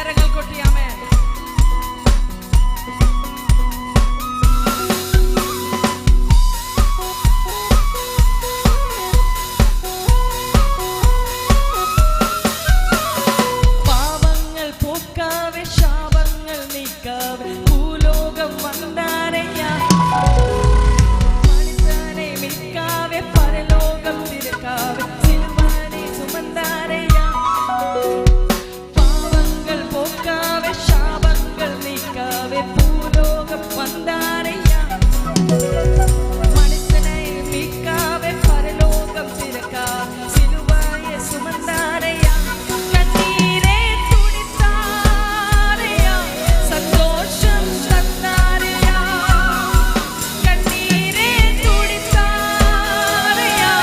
കരങ്ങൾ കൊട്ടിയാമേ. പാവങ്ങൾ പോക്കാവെ ശാപങ്ങൾ നീക്കാവെ ഭൂലോകം വന്നാരയ്യാ. മനുഷ്യനെ മിക്കാവെ പരലോകം തിരക്കാവെ സിലുവാനെ സുമന്താരയ്യാ. പാവങ്ങൾ പോക്കാവെ ശാപങ്ങൾ നീക്കാവെ ഭൂലോകം വന്നാരയ്യാ. മനുഷ്യനെ മിക്കാവെ പരലോകം തിരക്കാവെ സിലുവാനെ സുമന്താരയ്യാ. കണ്ണീരെ തുടിത്താരയ്യാ സന്തോഷം തന്നാരയ്യാ. കണ്ണീരെ തുടിത്താരയ്യാ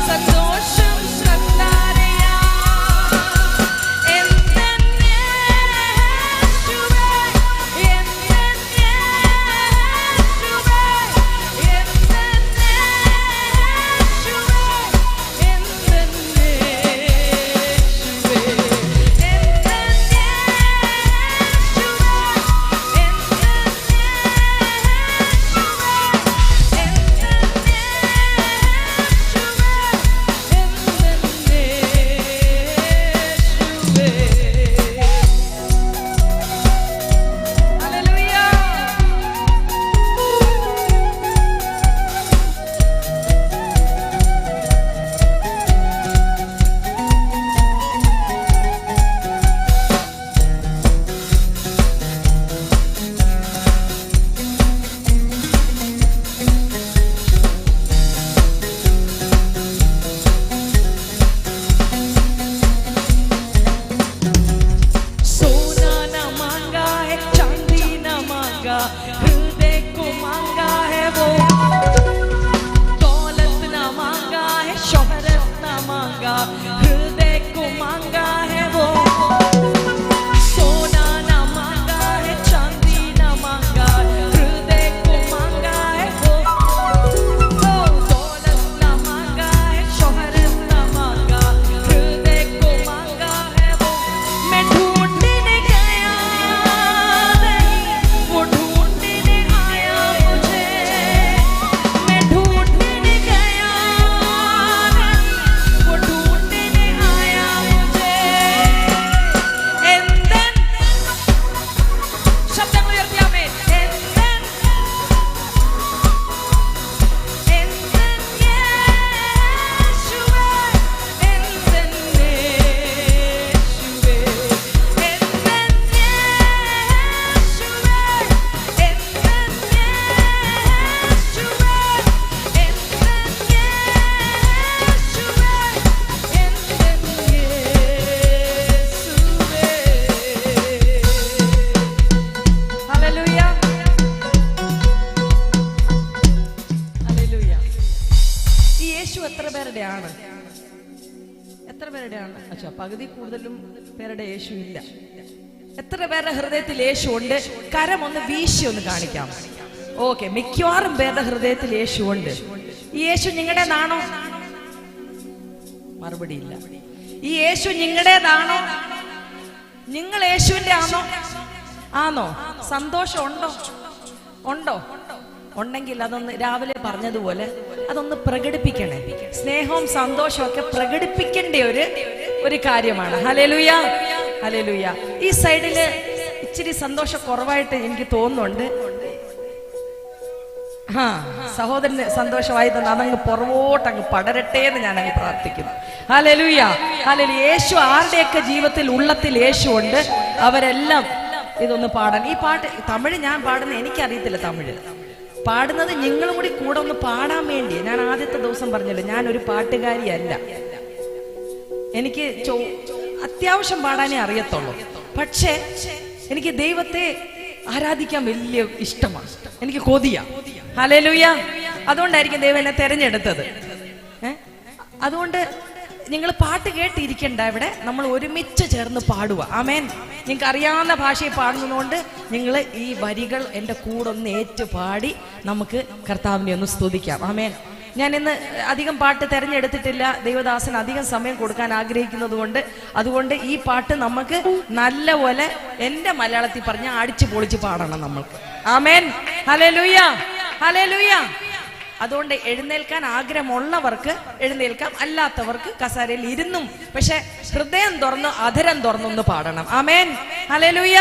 സന്തോഷം തന്നാരയ്യാ. എന്തൻ യേശുവേ എന്തൻ യേശുവേ എന്തൻ യേശുവേ എന്തൻ യേശുവേ सोना न मांगा है चांदी न मांगा हृदय को मांगा है वो. दौलत न मांगा है शोहरत न मांगा हृदय को मांगा है वो. सोना न मांगा है चांदी न मांगा हृदय को मांगा है वो. दौलत न मांगा है शोहरत न मांगा हृदय को मांगा है वो. मैं ढूंढने गया नहीं वो ढूंढने आया मुझे. मैं ढूंढने गया नहीं वो ढूंढने आया मुझे. എന്തൻ ശബ്ദങ്ങൾ ഉയർത്തിയാമേ. എന്തൻ എന്തൻ യേശുവേ എന്തൻ യേശുവേ എന്തൻ യേശുവേ എന്തൻ യേശുവേ എന്തൻ യേശുവേ. Hallelujah hallelujah. ഈ യേശു എത്ര പേരുടെയാണ്? എത്ര പേരുടെയാണ്? അച്ഛാ, പകുതി കൂടുതലും പേരുടെ യേശു ഇല്ല. എത്ര പേരുടെ ഹൃദയത്തിൽ യേശു ഉണ്ട്? കരം ഒന്ന് വീശി ഒന്ന് കാണിക്കാം. ഓക്കെ, മിക്കവാറും പേരുടെ ഹൃദയത്തിൽ യേശു ഉണ്ട്. ഈ യേശു നിങ്ങളുടേതാണോ? മറുപടി ഇല്ല. ഈ യേശു നിങ്ങളുടേതാണോ? നിങ്ങൾ യേശുവിന്റെ ആണോ? ആണോ? സന്തോഷം ഉണ്ടോ? ഉണ്ടോ? ഉണ്ടെങ്കിൽ അതൊന്ന് രാവിലെ പറഞ്ഞതുപോലെ അതൊന്ന് പ്രകടിപ്പിക്കണേ. സ്നേഹവും സന്തോഷവും ഒക്കെ പ്രകടിപ്പിക്കേണ്ട ഒരു കാര്യമാണ്. Hallelujah hallelujah. ഈ സൈഡില് ഇച്ചിരി സന്തോഷം കുറവായിട്ട് എനിക്ക് തോന്നുന്നുണ്ട്. സഹോദരന് സന്തോഷമായി തന്നെ അതങ്ങ് പുറകോട്ടങ്ങ് പടരട്ടെ എന്ന് ഞാൻ അങ്ങ് പ്രാർത്ഥിക്കുന്നു. Hallelujah hallelujah. യേശു ആരുടെയൊക്കെ ജീവിതത്തിൽ ഉള്ളത്തിൽ യേശു ഉണ്ട്, അവരെല്ലാം ഇതൊന്ന് പാടാൻ. ഈ പാട്ട് തമിഴ് ഞാൻ പാടുന്ന എനിക്കറിയത്തില്ല. തമിഴ് പാടുന്നത് നിങ്ങളും കൂടെ ഒന്ന് പാടാൻ വേണ്ടി. ഞാൻ ആദ്യത്തെ ദിവസം പറഞ്ഞല്ലോ, ഞാനൊരു പാട്ടുകാരിയല്ല. എനിക്ക് അത്യാവശ്യം പാടാനേ അറിയത്തുള്ളൂ. പക്ഷേ എനിക്ക് ദൈവത്തെ ആരാധിക്കാൻ വലിയ ഇഷ്ടമാണ്, എനിക്ക് കൊതിയാ. ഹല്ലേലൂയ. അതുകൊണ്ടായിരിക്കും ദൈവം എന്നെ തെരഞ്ഞെടുത്തത്. അതുകൊണ്ട് നിങ്ങൾ പാട്ട് കേട്ടിരിക്കണ്ട, ഇവിടെ നമ്മൾ ഒരുമിച്ച് ചേർന്ന് പാടുക. ആമേൻ. നിങ്ങൾക്ക് അറിയാവുന്ന ഭാഷയിൽ പാടുന്നതുകൊണ്ട് നിങ്ങൾ ഈ വരികൾ എൻ്റെ കൂടെ ഒന്ന് ഏറ്റു പാടി നമുക്ക് കർത്താവിനെ ഒന്ന് സ്തുതിക്കാം. ആമേൻ. ഞാൻ ഇന്ന് അധികം പാട്ട് തിരഞ്ഞെടുത്തിട്ടില്ല, ദൈവദാസന് അധികം സമയം കൊടുക്കാൻ ആഗ്രഹിക്കുന്നത് കൊണ്ട്. അതുകൊണ്ട് ഈ പാട്ട് നമുക്ക് നല്ലപോലെ എൻ്റെ മലയാളത്തിൽ പറഞ്ഞാൽ അടിച്ചു പൊളിച്ച് പാടണം നമ്മൾക്ക്. ആമേൻ, ഹല്ലേലൂയ, ഹല്ലേലൂയ. അതുകൊണ്ട് എഴുന്നേൽക്കാൻ ആഗ്രഹമുള്ളവർക്ക് എഴുന്നേൽക്കാം, അല്ലാത്തവർക്ക് കസേരയിൽ ഇരുന്നും പക്ഷെ ഹൃദയം തുറന്ന് അധരം തുറന്നൊന്ന് പാടണം. ആമേൻ, ഹല്ലേലൂയ.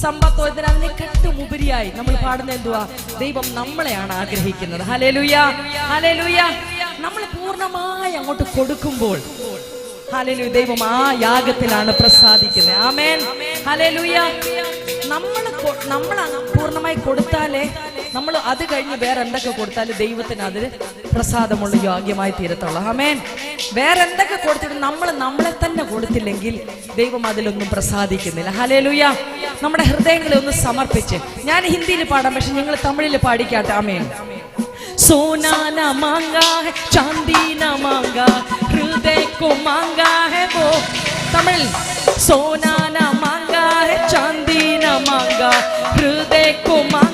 സമ്പത്തോ ഇതിനേക്കാട്ടുമുപരിയായി നമ്മൾ പാടുന്ന എന്തുവാ? ദൈവം നമ്മളെയാണ് ആഗ്രഹിക്കുന്നത്. Hallelujah, hallelujah. നമ്മൾ പൂർണ്ണമായി അങ്ങോട്ട് കൊടുക്കുമ്പോൾ ഹല്ലേലൂയ, ദൈവം ആ യാഗത്തിലാണ് പ്രസാദിക്കുന്നത്. ആമേൻ, ഹല്ലേലൂയ. നമ്മൾ പൂർണ്ണമായി കൊടുത്താലേ നമ്മൾ അത് കഴിഞ്ഞ് വേറെ എന്തൊക്കെ കൊടുത്താലും ദൈവത്തിന് അതിൽ പ്രസാദമുള്ള യോഗ്യമായി തീരത്തുള്ളൂ. ആമേൻ. വേറെ എന്തൊക്കെ കൊടുത്തിട്ട് നമ്മൾ നമ്മളെ തന്നെ കൊടുത്തില്ലെങ്കിൽ ദൈവം അതിലൊന്നും പ്രസാദിക്കുന്നില്ല. ഹല്ലേലൂയ. നമ്മുടെ ഹൃദയങ്ങളെ ഒന്ന് സമർപ്പിച്ച്, ഞാൻ ഹിന്ദിയിൽ പാടാം, പക്ഷെ നിങ്ങൾ തമിഴിൽ പാടിക്കാട്ടെ. ആമേൻ. सोना न मांगा है, चांदी न मांगा, हृदय को मांगा है वो. तमिल. सोना न मांगा है, चांदी न मांगा, हृदय को मांगा